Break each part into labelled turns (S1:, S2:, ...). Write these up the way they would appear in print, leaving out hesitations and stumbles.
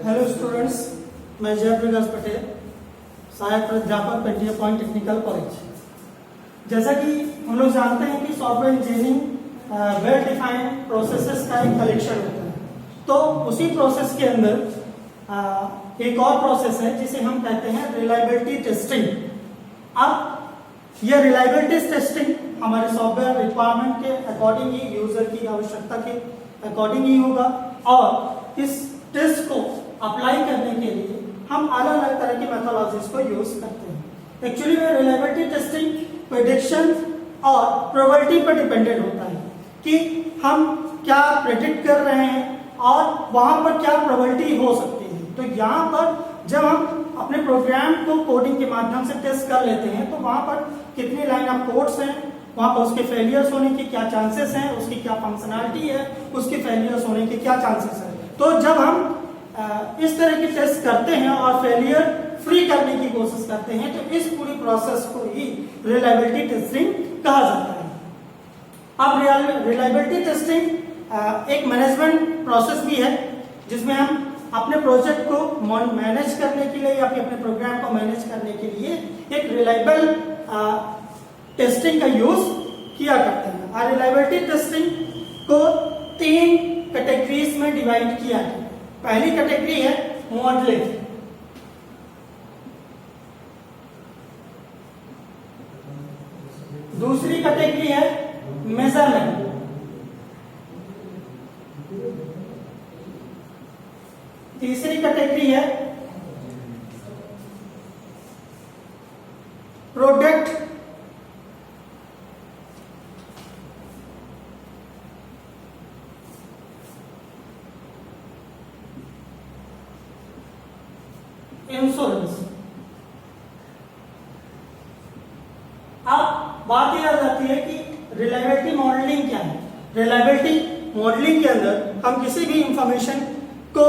S1: Hello students, मैं जयप्रकाश पटेल, सहायक प्राध्यापक पेंटिया पॉइंट टेक्निकल कॉलेज। जैसा कि हम लोग जानते हैं कि software engineering well defined processes का एक कलेक्शन होता है। तो उसी प्रोसेस के अंदर एक और प्रोसेस है जिसे हम कहते हैं रिलायबिलिटी टेस्टिंग। अब यह रिलायबिलिटी टेस्टिंग हमारे सॉफ्टवेयर रिक्वायरमेंट के अकॉर्डिंग ही, यूजर की आवश्यकता के अकॉर्डिंग ही होगा, और इस टेस्ट को अप्लाई करने के लिए हम अलग अलग तरह की मेथोडोलॉजीज को यूज करते हैं। एक्चुअली में रिलायबिलिटी टेस्टिंग प्रेडिक्शन और प्रोबेबिलिटी पर डिपेंडेंट होता है कि हम क्या प्रेडिक्ट कर रहे हैं और वहां पर क्या प्रोबेबिलिटी हो सकती है। तो यहाँ पर जब हम अपने प्रोग्राम को कोडिंग के माध्यम से टेस्ट कर लेते हैं तो वहां पर कितनी लाइन ऑफ कोड्स हैं, वहां पर उसके फेलियर्स होने के क्या चांसेस हैं, उसकी क्या फंक्शनैलिटी है, उसके फेलियर्स होने के क्या चांसेस हैं। तो जब हम इस तरह की टेस्ट करते हैं और फेलियर फ्री करने की कोशिश करते हैं तो इस पूरी प्रोसेस को ही रिलायबिलिटी टेस्टिंग कहा जाता है। अब रिलायबिलिटी टेस्टिंग एक मैनेजमेंट प्रोसेस भी है जिसमें हम अपने प्रोजेक्ट को मैनेज करने के लिए या फिर अपने प्रोग्राम को मैनेज करने के लिए एक रिलायबल टेस्टिंग का यूज किया करते हैं। और रिलायबिलिटी टेस्टिंग को 3 कैटेगरीज में डिवाइड किया है। पहली कैटेगरी है मॉडलिंग, दूसरी कैटेगरी है मेजरमेंट, तीसरी कैटेगरी है प्रोडक्ट इंश्योरेंस। अब बात यह आ जाती है कि रिलायबिलिटी मॉडलिंग क्या है। रिलायबिलिटी मॉडलिंग के अंदर हम किसी भी इंफॉर्मेशन को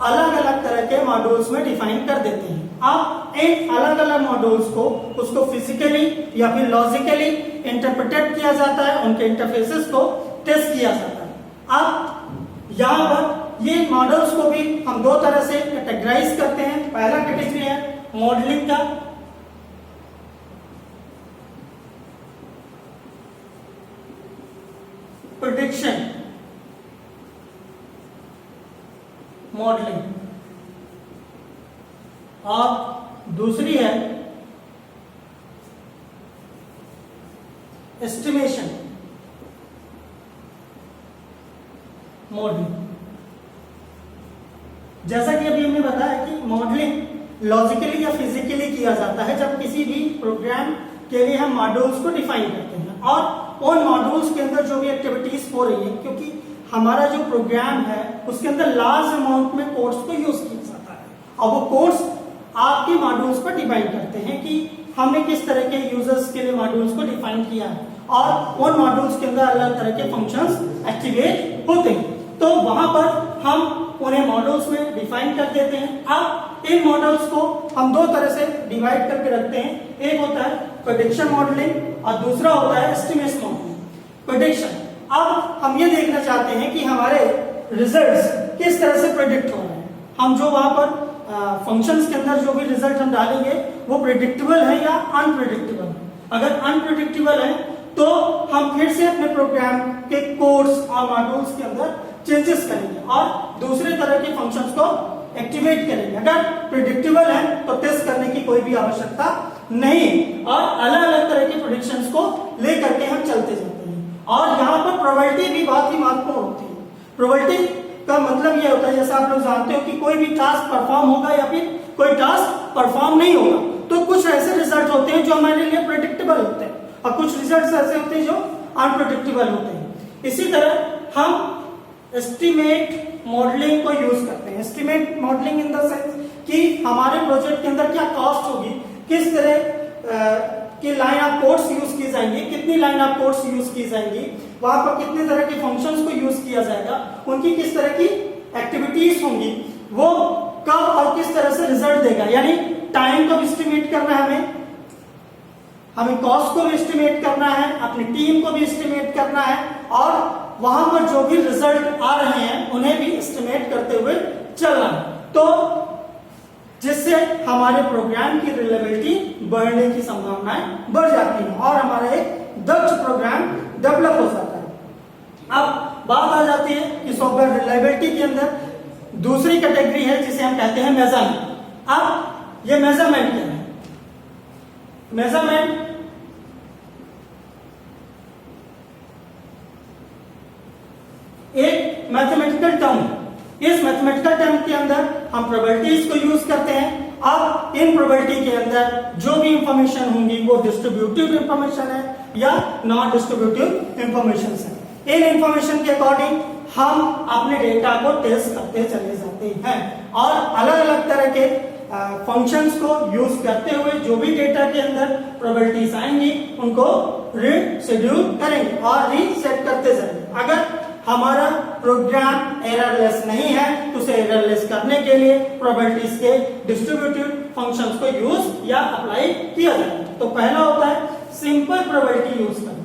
S1: अलग अलग तरह के मॉड्यूल्स में डिफाइन कर देते हैं। अब इन अलग अलग मॉड्यूल्स को उसको फिजिकली या फिर लॉजिकली इंटरप्रेटेड किया जाता है, उनके इंटरफेसेस को टेस्ट किया जाता है। अब यहाँ पर ये मॉडल्स को भी हम 2 तरह से कैटेगराइज करते हैं। पहला कैटेगरी है मॉडलिंग का, प्रेडिक्शन मॉडलिंग, और दूसरी है एस्टिमेशन मॉडलिंग। जैसा कि अभी हमने बताया कि मॉडलिंग लॉजिकली या फिजिकली किया जाता है जब किसी भी प्रोग्राम के लिए हम मॉड्यूल्स को डिफाइन करते हैं और उन मॉड्यूल्स के अंदर जो भी एक्टिविटीज हो रही है, क्योंकि हमारा जो प्रोग्राम है उसके अंदर लार्ज अमाउंट में कोड्स को यूज किया जाता है और वो कोड्स आपके मॉड्यूल्स पर डिफाइन करते हैं कि हमने किस तरह के यूजर्स के लिए मॉड्यूल्स को डिफाइन किया है और उन मॉड्यूल्स के अंदर अलग तरह के फंक्शंस एक्टिवेट होते हैं। तो वहां पर हम उन्हें मॉडल्स में डिफाइन कर देते हैं। अब इन मॉडल्स को हम 2 तरह से डिवाइड करके रखते हैं। एक होता है प्रेडिक्शन मॉडलिंग और दूसरा होता है एस्टिमेशन मॉडलिंग। प्रेडिक्शन, अब हम ये देखना चाहते हैं कि हमारे रिजल्ट्स किस तरह से प्रेडिक्ट हो रहे हैं। हम जो वहां पर फंक्शंस के अंदर जो भी रिजल्ट हम डालेंगे वो प्रेडिक्टेबल है या अनप्रेडिक्टेबल है। अगर अनप्रेडिक्टेबल है तो हम फिर से अपने प्रोग्राम के कोड्स और मॉड्यूल्स के अंदर चेंजेस करेंगे और दूसरे तरह के फंक्शंस को एक्टिवेट करेंगे। अगर प्रेडिक्टेबल है तो टेस्ट करने की कोई भी आवश्यकता नहीं और अलग अलग तरह के प्रेडिक्शंस को लेकर के हम चलते जाते हैं। और यहाँ पर प्रोबेबिलिटी भी बहुत ही महत्वपूर्ण होती है। प्रोबेबिलिटी का मतलब यह होता है, जैसा आप लोग जानते हो कि कोई भी टास्क परफॉर्म होगा या फिर कोई टास्क परफॉर्म नहीं होगा, तो कुछ ऐसे रिजल्ट होते हैं जो हमारे लिए प्रेडिक्टेबल होते हैं और कुछ रिजल्ट ऐसे होते हैं जो अनप्रेडिक्टेबल होते हैं। इसी तरह हम एस्टिमेट मॉडलिंग को यूज करते हैं। Estimate modelling in the sense कि हमारे प्रोजेक्ट के अंदर क्या कॉस्ट होगी, किस तरह की लाइन ऑफ कोड्स यूज की जाएंगी, कितनी लाइन ऑफ कोड्स यूज की जाएंगी, वहां पर कितने तरह के फंक्शंस को यूज किया जाएगा, उनकी किस तरह की एक्टिविटीज होंगी, वो कब और किस तरह से रिजल्ट देगा। यानी टाइम को भी एस्टिमेट करना है, हमें कॉस्ट को भी एस्टिमेट करना है, अपनी टीम को भी एस्टिमेट करना है और वहां पर जो भी रिजल्ट आ रहे हैं उन्हें भी एस्टिमेट करते हुए चलना है। तो जिससे हमारे प्रोग्राम की रिलायबिलिटी बढ़ने की संभावनाएं बढ़ जाती हैं और हमारा एक दक्ष प्रोग्राम डेवलप हो जाता है। अब बात आ जाती है कि सॉफ्टवेयर रिलायबिलिटी के अंदर दूसरी कैटेगरी है जिसे हम कहते हैं मेजरमेंट। अब ये मेजरमेंट क्या है? मेजरमेंट एक मैथमेटिकल टर्म है। इस मैथमेटिकल टर्म के अंदर हम प्रोबेबिलिटीज को यूज करते हैं। अब इन प्रोबेबिलिटी के अंदर जो भी इंफॉर्मेशन होंगी वो डिस्ट्रीब्यूटिव इंफॉर्मेशन है या नॉन डिस्ट्रीब्यूटिव इंफॉर्मेशन है। इन इंफॉर्मेशन के अकॉर्डिंग हम अपने डेटा को टेस्ट करते चले जाते हैं और अलग अलग तरह के फंक्शंस को यूज करते हुए जो भी डेटा के अंदर प्रोबेबिलिटीज आएंगी उनको रीशेड्यूल करेंगे और रीसेट करते जाएंगे। अगर हमारा प्रोग्राम एररलेस नहीं है तो उसे एररलेस करने के लिए प्रोबेबिलिटीज के डिस्ट्रीब्यूटिव फंक्शंस को यूज या अप्लाई किया जाए। तो पहला होता है सिंपल प्रोबेबिलिटी यूज करना,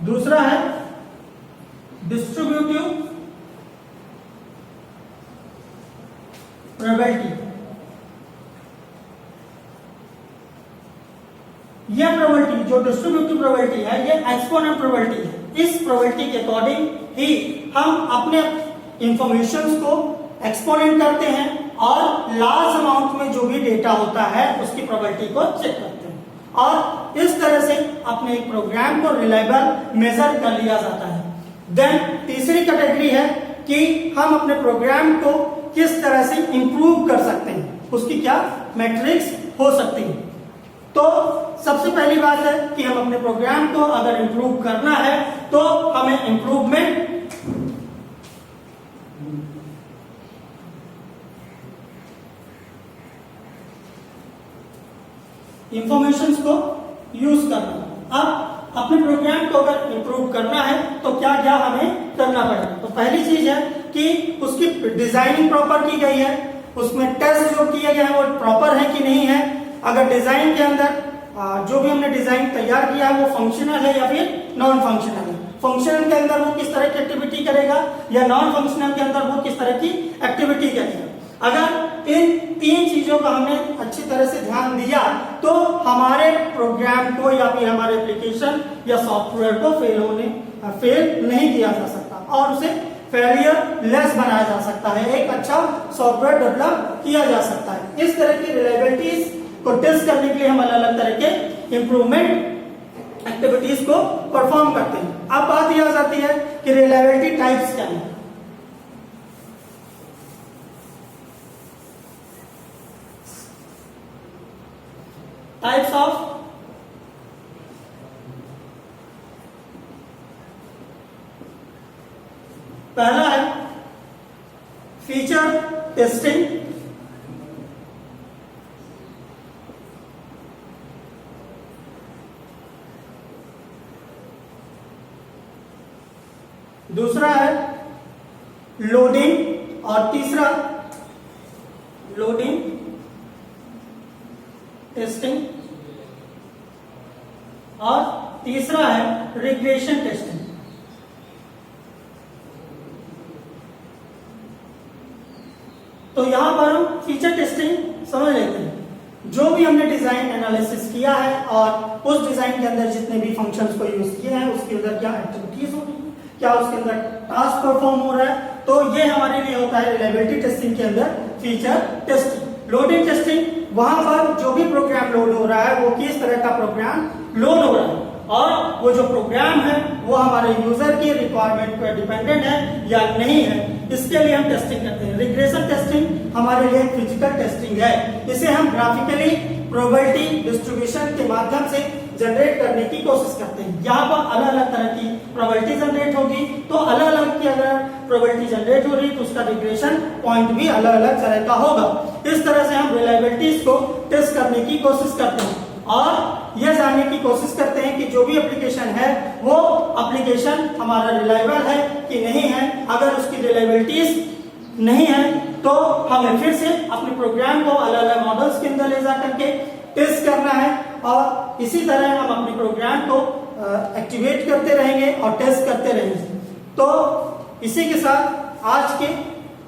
S1: दूसरा है डिस्ट्रीब्यूटिव प्रोबेबिलिटी। यह प्रोबेबिलिटी जो डिस्ट्रीब्यूटिव प्रोबेबिलिटी है ये एक्सपोनेंट प्रोबेबिलिटी है। इस प्रोबेबिलिटी के अकॉर्डिंग ही हम अपने इंफॉर्मेशन को एक्सपोनेंट करते हैं और लार्ज अमाउंट में जो भी डेटा होता है उसकी प्रोबेबिलिटी को चेक करते हैं और इस तरह से अपने एक प्रोग्राम को रिलायबल मेजर कर लिया जाता है। देन तीसरी कैटेगरी है कि हम अपने प्रोग्राम को किस तरह से इंप्रूव कर सकते हैं, उसकी क्या मैट्रिक्स हो सकती है। तो सबसे पहली बात है कि हम अपने प्रोग्राम को अगर इंप्रूव करना है तो हमें इंप्रूवमेंट इंफॉर्मेशन को यूज करना। अब अपने प्रोग्राम को अगर इंप्रूव करना है तो क्या क्या हमें करना पड़ेगा। तो पहली चीज है कि उसकी डिजाइनिंग प्रॉपर की गई है, उसमें टेस्ट जो किए गए हैं वो प्रॉपर है कि नहीं है। अगर डिजाइन के अंदर जो भी हमने डिजाइन तैयार किया है वो फंक्शनल है या फिर नॉन फंक्शनल है। फंक्शनल के अंदर वो किस तरह की एक्टिविटी करेगा या नॉन फंक्शनल के अंदर वो किस तरह की एक्टिविटी करेगा। अगर इन तीन चीजों का हमने अच्छी तरह से ध्यान दिया तो हमारे प्रोग्राम को या फिर हमारे एप्लीकेशन या सॉफ्टवेयर को फेल नहीं किया जा सकता और उसे फेलियर लेस बनाया जा सकता है, एक अच्छा सॉफ्टवेयर डेवलप किया जा सकता है। इस तरह की रिलायबिलिटीज को टेस्ट करने के लिए हम अलग अलग तरह के इंप्रूवमेंट एक्टिविटीज को परफॉर्म करते हैं। अब बात यह आ जाती है कि रिलायबिलिटी टाइप्स क्या है। टाइप्स ऑफ पहला है फीचर टेस्टिंग, दूसरा है लोडिंग और तीसरा लोडिंग टेस्टिंग और तीसरा है रिग्रेशन टेस्टिंग। तो यहां पर हम फीचर टेस्टिंग समझ लेते हैं। जो भी हमने डिजाइन एनालिसिस किया है और उस डिजाइन के अंदर जितने भी फंक्शंस को यूज किए हैं उसके अंदर क्या एक्टिविटीज होगी, क्या उसके अंदर टास्क परफॉर्म हो रहा है, तो ये हमारे लिए होता है रिलायबिलिटी टेस्टिंग के अंदर फीचर टेस्टिंग। लोडिंग टेस्टिंग वहां पर जो भी प्रोग्राम लोड हो रहा है वो किस तरह का प्रोग्राम लोड हो रहा है और वो जो प्रोग्राम है वो हमारे यूजर की रिक्वायरमेंट पर डिपेंडेंट है या नहीं है, इसके लिए हम टेस्टिंग करते हैं। रिग्रेशन टेस्टिंग हमारे लिए फिजिकल टेस्टिंग है। इसे हम ग्राफिकली प्रोबेबिलिटी डिस्ट्रीब्यूशन के माध्यम से जनरेट करने की कोशिश करते हैं। यहाँ पर अलग अलग तरह की प्रोबेबिलिटी जनरेट होगी, तो अलग अलग की अगर प्रोबेबिलिटी जनरेट हो रही तो उसका रिग्रेशन पॉइंट भी अलग अलग तरह का होगा। इस तरह से हम रिलायबिलिटीज को टेस्ट करने की कोशिश करते हैं और यह जानने की कोशिश करते हैं कि जो भी एप्लीकेशन है वो एप्लीकेशन हमारा रिलायबल है कि नहीं है। अगर उसकी रिलायबिलिटीज नहीं है तो हमें फिर से अपने प्रोग्राम को अलग अलग मॉडल्स के अंदर ले जा करके टेस्ट करना है और इसी तरह हम अपने प्रोग्राम को एक्टिवेट करते रहेंगे और टेस्ट करते रहेंगे। तो इसी के साथ आज के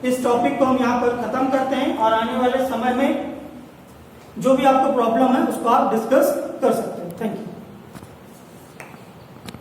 S1: इस टॉपिक को हम यहाँ पर खत्म करते हैं और आने वाले समय में जो भी आपको प्रॉब्लम है उसको आप डिस्कस कर सकते हैं। Thank you.